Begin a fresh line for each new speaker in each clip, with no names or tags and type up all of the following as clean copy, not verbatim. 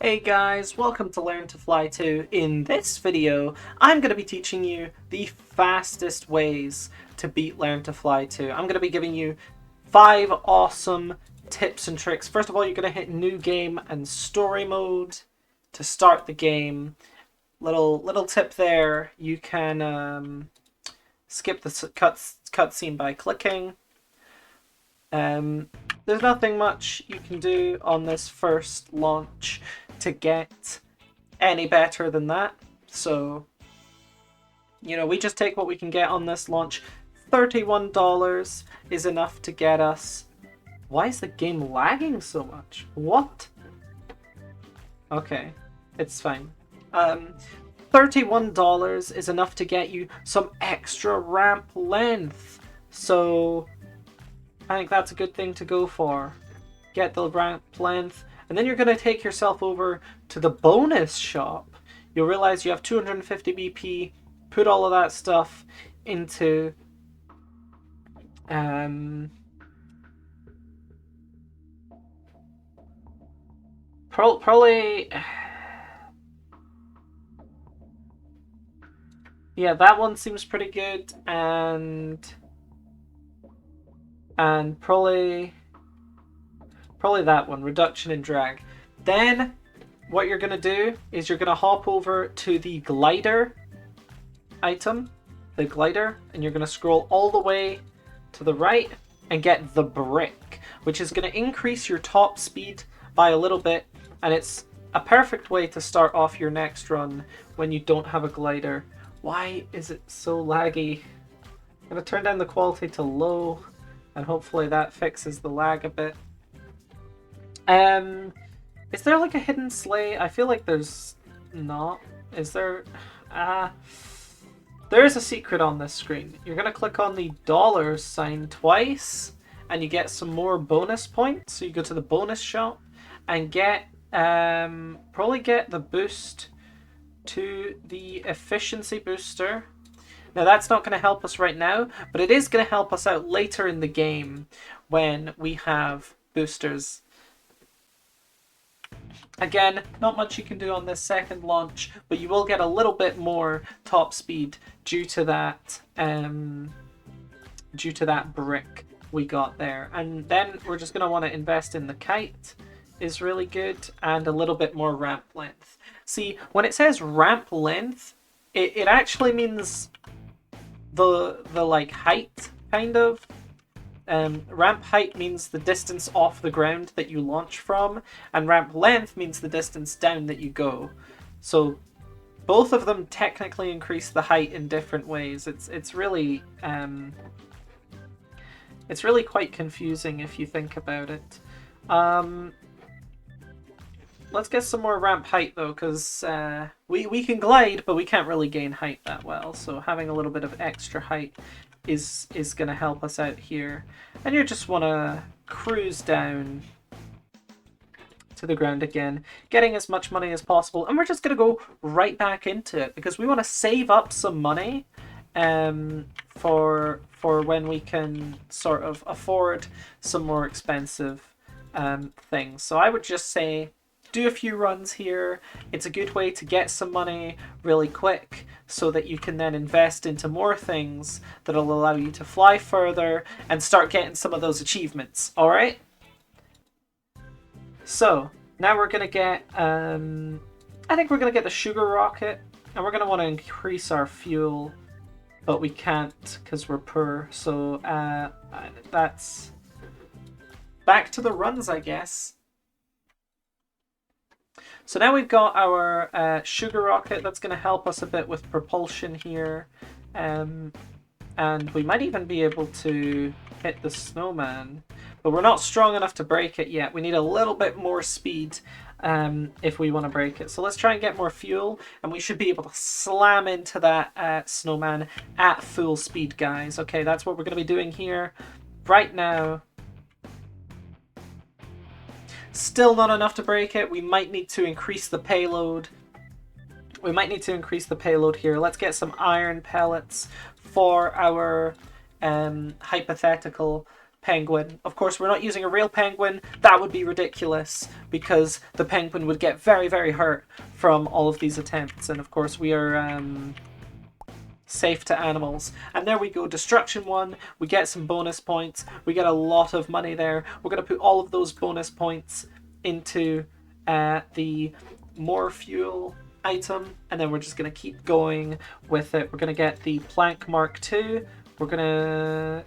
Hey guys, welcome to Learn to Fly 2. In this video, I'm going to be teaching you the fastest ways to beat Learn to Fly 2. I'm going to be giving you 5 awesome tips and tricks. First of all, you're going to hit New Game and Story Mode to start the game. Little tip there, you can skip the cutscene by clicking. There's nothing much you can do on this first launch to get any better than that. So, we just take what we can get on this launch. $31 is enough to get us... Why is the game lagging so much? What? Okay, it's fine. $31 is enough to get you some extra ramp length. So I think that's a good thing to go for. Get the ramp length, and then you're going to take yourself over to the bonus shop. You'll realize you have 250 BP. Put all of that stuff into probably yeah, that one seems pretty good, and probably that one, reduction in drag. Then what you're going to do is you're going to hop over to the glider item, the glider, and you're going to scroll all the way to the right and get the brick, which is going to increase your top speed by a little bit, and it's a perfect way to start off your next run when you don't have a glider. Why is it so laggy? I'm going to turn down the quality to low, and hopefully that fixes the lag a bit. Is there like a hidden sleigh? I feel like there's not. Is there? There is a secret on this screen. You're gonna click on the dollar sign twice, and you get some more bonus points. So you go to the bonus shop and get probably get the boost to the efficiency booster. Now that's not going to help us right now, but it is going to help us out later in the game when we have boosters. Again, not much you can do on this second launch, but you will get a little bit more top speed due to that brick we got there. And then we're just going to want to invest in the kite, is really good, and a little bit more ramp length. See, when it says ramp length, it actually means the like height, kind of. Ramp height means the distance off the ground that you launch from, and ramp length means the distance down that you go. So both of them technically increase the height in different ways. It's really quite confusing if you think about it. Let's get some more ramp height though, because we can glide, but we can't really gain height that well. So having a little bit of extra height is going to help us out here. And you just want to cruise down to the ground again, getting as much money as possible. And we're just going to go right back into it because we want to save up some money for when we can sort of afford some more expensive things. So I would just say do a few runs here. It's a good way to get some money really quick so that you can then invest into more things that'll allow you to fly further and start getting some of those achievements. All right? So now we're going to get, I think we're going to get the sugar rocket, and we're going to want to increase our fuel, but we can't because we're poor. So that's back to the runs, I guess. So now we've got our sugar rocket. That's going to help us a bit with propulsion here. And we might even be able to hit the snowman. But we're not strong enough to break it yet. We need a little bit more speed if we want to break it. So let's try and get more fuel. And we should be able to slam into that snowman at full speed, guys. Okay, that's what we're going to be doing here right now. Still not enough to break it. We might need to increase the payload. Here. Let's get some iron pellets for our hypothetical penguin. Of course, we're not using a real penguin. That would be ridiculous because the penguin would get very, very hurt from all of these attempts. And of course, we are safe to animals. And there we go, destruction 1. We get some bonus points. We get a lot of money there. We're going to put all of those bonus points into the more fuel item, and then we're just going to keep going with it. We're going to get the plank Mark II. We're going to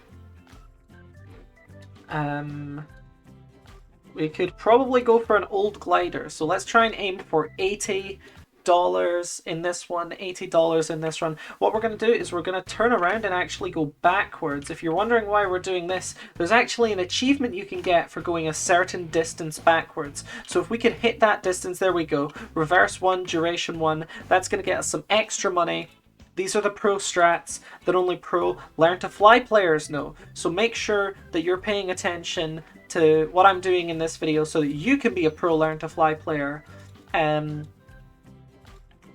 we could probably go for an old glider, so let's try and aim for $80 in this one, $80 in this one. What we're going to do is we're going to turn around and actually go backwards. If you're wondering why we're doing this, there's actually an achievement you can get for going a certain distance backwards. So if we can hit that distance, there we go, reverse 1, duration 1, that's going to get us some extra money. These are the pro strats that only pro Learn to Fly players know. So make sure that you're paying attention to what I'm doing in this video so that you can be a pro Learn to Fly player.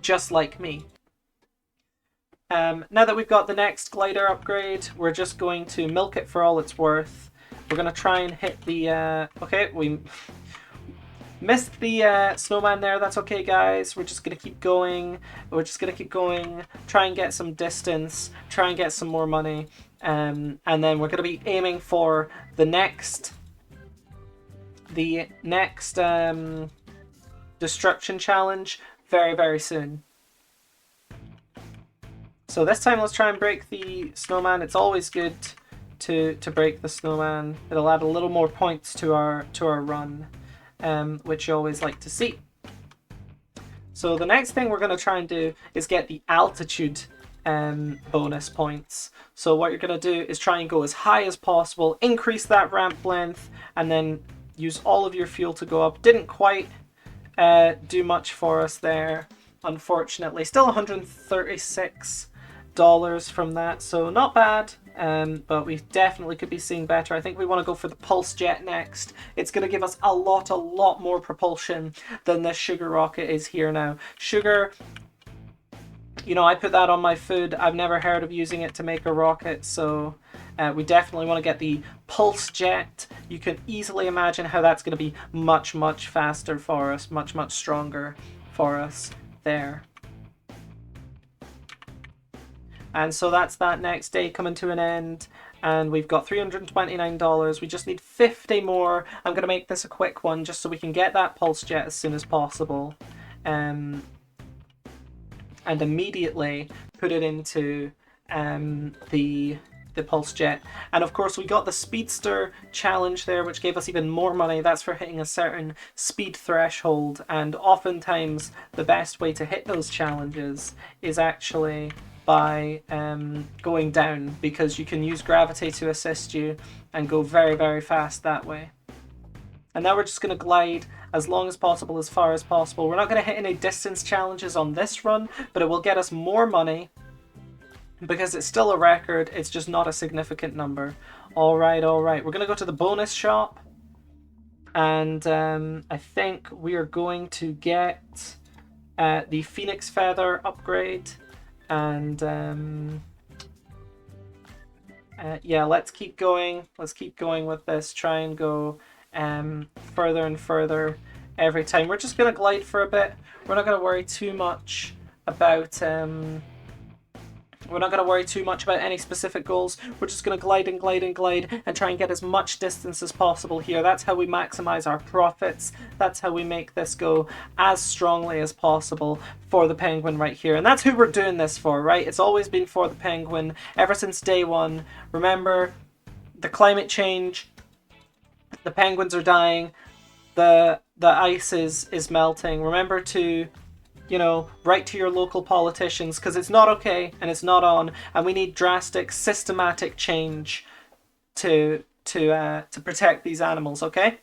Just like me. Now that we've got the next glider upgrade, we're just going to milk it for all it's worth. We're going to try and hit the... okay, we missed the snowman there. That's okay, guys. We're just going to keep going. We're just going to keep going. Try and get some distance. Try and get some more money. And then we're going to be aiming for the next... destruction challenge very, very soon. So this time let's try and break the snowman. It's always good to break the snowman. It'll add a little more points to our run, which you always like to see. So the next thing we're going to try and do is get the altitude bonus points. So what you're going to do is try and go as high as possible, increase that ramp length, and then use all of your fuel to go up. Didn't quite do much for us there, unfortunately. Still $136 from that, so not bad, but we definitely could be seeing better. I think we want to go for the Pulse Jet next. It's going to give us a lot more propulsion than this Sugar rocket is here now. Sugar, you know, I put that on my food. I've never heard of using it to make a rocket, so we definitely want to get the Pulse Jet. You can easily imagine how that's going to be much faster for us, much stronger for us there. And so that's that next day coming to an end, and we've got $329. We just need 50 more. I'm going to make this a quick one just so we can get that Pulse Jet as soon as possible, and immediately put it into the Pulse Jet. And of course we got the Speedster challenge there, which gave us even more money. That's for hitting a certain speed threshold, and oftentimes the best way to hit those challenges is actually by going down, because you can use gravity to assist you and go very fast that way. And now we're just going to glide as long as possible, as far as possible. We're not going to hit any distance challenges on this run, but it will get us more money because it's still a record. It's just not a significant number. Alright. We're going to go to the bonus shop, and I think we are going to get the Phoenix Feather upgrade. And yeah, let's keep going. Let's keep going with this. Try and go further and further every time. We're just going to glide for a bit. We're not going to worry too much about any specific goals. We're just going to glide and try and get as much distance as possible here. That's how we maximize our profits. That's how we make this go as strongly as possible for the penguin right here. And that's who we're doing this for, right? It's always been for the penguin ever since day one. Remember, the climate change, the penguins are dying, the ice is melting. Remember to, you know, write to your local politicians, because it's not okay and it's not on, and we need drastic, systematic change to protect these animals, okay?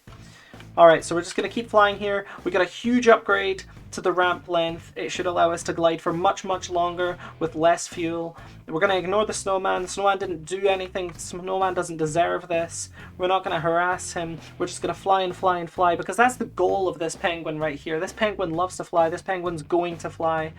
Alright, so we're just going to keep flying here. We got a huge upgrade to the ramp length. It should allow us to glide for much longer with less fuel. We're going to ignore the snowman. The snowman didn't do anything. The snowman doesn't deserve this. We're not going to harass him. We're just going to fly and fly, because that's the goal of this penguin right here. This penguin loves to fly. This penguin's going to fly.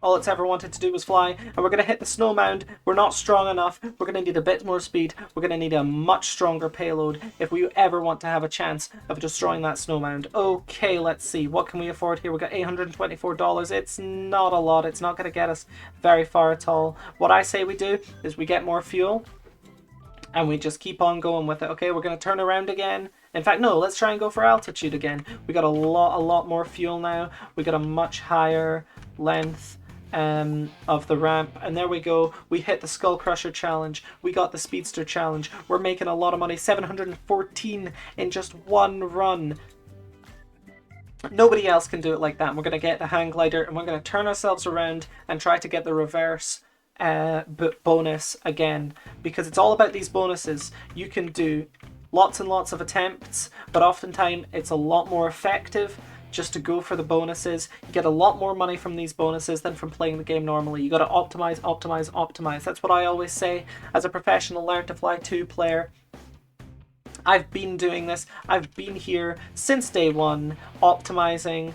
All it's ever wanted to do was fly, and we're going to hit the snow mound. We're not strong enough. We're going to need a bit more speed. We're going to need a much stronger payload if we ever want to have a chance of destroying that snow mound. Okay, let's see. What can we afford here? We got $824. It's not a lot. It's not going to get us very far at all. What I say we do is we get more fuel, and we just keep on going with it. Okay, we're going to turn around again. In fact, no, let's try and go for altitude again. We got a lot more fuel now. We got a much higher length of the ramp, and there we go. We hit the Skull Crusher challenge. We got the Speedster challenge. We're making a lot of money. 714 in just one run. Nobody else can do it like that. And we're going to get the hang glider, and we're going to turn ourselves around and try to get the reverse bonus again, because it's all about these bonuses. You can do lots and lots of attempts, but oftentimes it's a lot more effective just to go for the bonuses. You get a lot more money from these bonuses than from playing the game normally. You got to optimize, optimize, optimize. That's what I always say as a professional Learn to Fly 2 player. I've been doing this. I've been here since day one, optimizing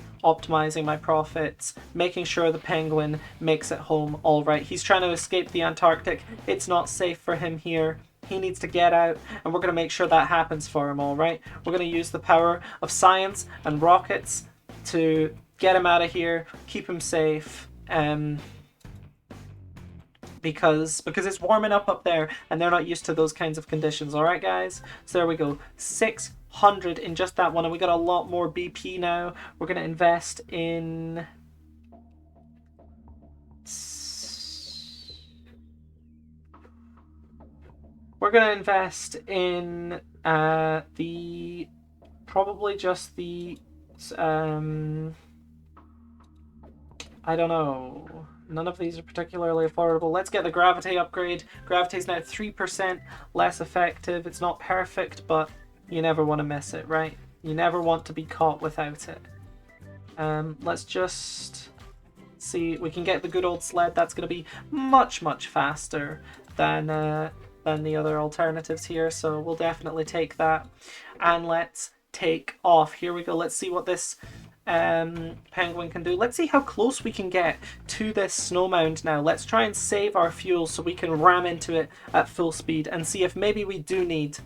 my profits, making sure the Penguin makes it home all right. He's trying to escape the Antarctic. It's not safe for him here. He needs to get out, and we're going to make sure that happens for him, all right? We're going to use the power of science and rockets to get him out of here, keep him safe, because it's warming up there, and they're not used to those kinds of conditions, all right, guys? So there we go, 600 in just that one, and we got a lot more BP now. We're going to invest in... We're going to invest in probably just the, I don't know. None of these are particularly affordable. Let's get the Gravity upgrade. Gravity is now 3% less effective. It's not perfect, but you never want to miss it, right? You never want to be caught without it. Let's just see. We can get the good old sled. That's going to be much, much faster than the other alternatives here, so we'll definitely take that. And let's take off. Here we go. Let's see what this Penguin can do. Let's see how close we can get to this snow mound now. Let's try and save our fuel so we can ram into it at full speed and see if maybe we do need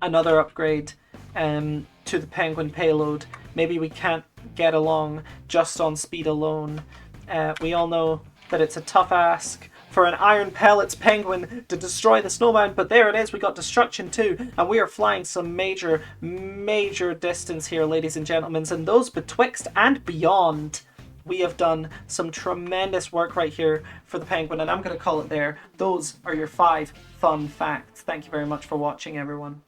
another upgrade to the Penguin payload. Maybe we can't get along just on speed alone. We all know that it's a tough ask for an Iron Pellets Penguin to destroy the snow mound, but there it is. We got destruction too, and we are flying some major distance here, ladies and gentlemen, and those betwixt and beyond. We have done some tremendous work right here for the Penguin, and I'm going to call it there. Those are your 5 fun facts. Thank you very much for watching, everyone.